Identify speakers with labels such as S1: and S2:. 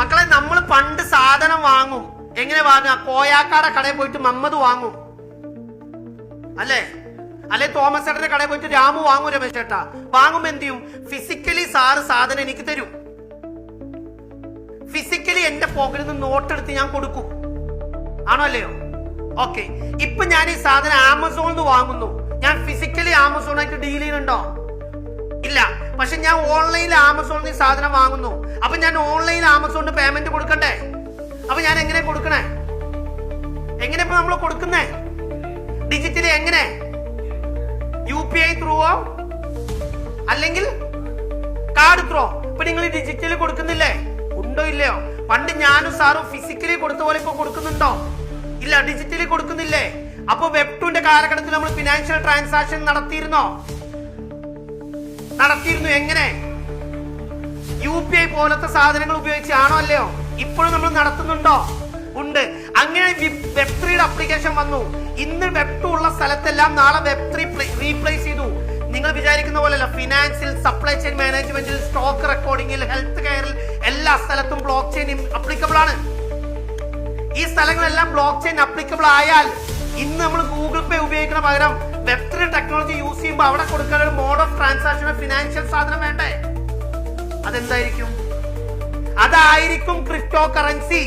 S1: മക്കളെ, നമ്മൾ പണ്ട് സാധനം വാങ്ങും. എങ്ങനെ വാങ്ങുക? കോയാക്കാടെ കടയിൽ പോയിട്ട് മമ്മദ് വാങ്ങും, അല്ലേ? അല്ലെ തോമസ് ചേട്ടന്റെ കടയിൽ പോയിട്ട് രാമു വാങ്ങും. രമേശ് ചേട്ടാ വാങ്ങും. എന്ത് ചെയ്യും? ഫിസിക്കലി സാറ് സാധനം എനിക്ക് തരും. ഫിസിക്കലി എന്റെ പോക്കറ്റിൽ നിന്ന് നോട്ടെടുത്ത് ഞാൻ കൊടുക്കും. ആണോ അല്ലയോ? ഓക്കെ. ഇപ്പൊ ഞാൻ ഈ സാധനം ആമസോണിൽ നിന്ന് വാങ്ങുന്നു. ഞാൻ ഫിസിക്കലി ആമസോണായിട്ട് ഡീൽ ചെയ്യുന്നുണ്ടോ? ഇല്ല. പക്ഷെ ഞാൻ ഓൺലൈനിൽ ആമസോണിൽ നിന്ന് സാധനം വാങ്ങുന്നു. അപ്പൊ ഞാൻ ഓൺലൈനിൽ ആമസോണിന് പേയ്മെന്റ് കൊടുക്കണ്ടേ? അപ്പൊ ഞാൻ എങ്ങനെ കൊടുക്കണേ? എങ്ങനെ ഇപ്പൊ നമ്മൾ കൊടുക്കുന്നേ? ഡിജിറ്റലി എങ്ങനെ? UPI ത്രൂവോ അല്ലെങ്കിൽ കാർഡ് ത്രോ? ഇപ്പൊ നിങ്ങൾ ഡിജിറ്റലി കൊടുക്കുന്നില്ലേ? ഉണ്ടോ ഇല്ലയോ? പണ്ട് ഞാനും സാറും ഫിസിക്കലി കൊടുത്ത പോലെ ഇപ്പൊ കൊടുക്കുന്നുണ്ടോ? ഇല്ല. ഡിജിറ്റലി കൊടുക്കുന്നില്ലേ? അപ്പൊ വെബ് 2ന്റെ കാലഘട്ടത്തിൽ നമ്മൾ ഫിനാൻഷ്യൽ ട്രാൻസാക്ഷൻ നടത്തിയിരുന്നു. എങ്ങനെ? UPI പോലത്തെ സാധനങ്ങൾ ഉപയോഗിച്ചാണോ അല്ലയോ? ഇപ്പോഴും നമ്മൾ നടത്തുന്നുണ്ടോ? ഉണ്ട്. അങ്ങനെ വെബ് 3യുടെ അപ്ലിക്കേഷൻ വന്നു. ഇന്ന് വെബ് 2 ഉള്ള സ്ഥലത്തെല്ലാം നാളെ വെബ് 3 റീപ്ലേസ് ചെയ്തു. നിങ്ങൾ വിചാരിക്കുന്ന പോലെയല്ല. ഫിനാൻസിൽ, സപ്ലൈ ചെയിൻ മാനേജ്മെന്റിൽ, സ്റ്റോക്ക് റെക്കോർഡിംഗിൽ, ഹെൽത്ത് കെയറിൽ എല്ലാ സ്ഥലത്തും ബ്ലോക്ക് ചെയിൻ അപ്ലിക്കബിൾ ആണ്. ഈ സ്ഥലങ്ങളെല്ലാം ബ്ലോക്ക് ചെയിൻ അപ്ലിക്കബിൾ ആയാൽ ഇന്ന് നമ്മൾ ഗൂഗിൾ പേ ഉപയോഗിക്കുന്ന പകരം വെബ് 3 ടെക്നോളജി യൂസ് ചെയ്യുമ്പോൾ അവിടെ കൊടുക്കാൻ ഒരു മോഡ് ഓഫ് ട്രാൻസാക്ഷൻ ഫിനാൻഷ്യൽ സാധനം വേണ്ടേ? അതെന്തായിരിക്കും? അതായിരിക്കും ക്രിപ്റ്റോ കറൻസി.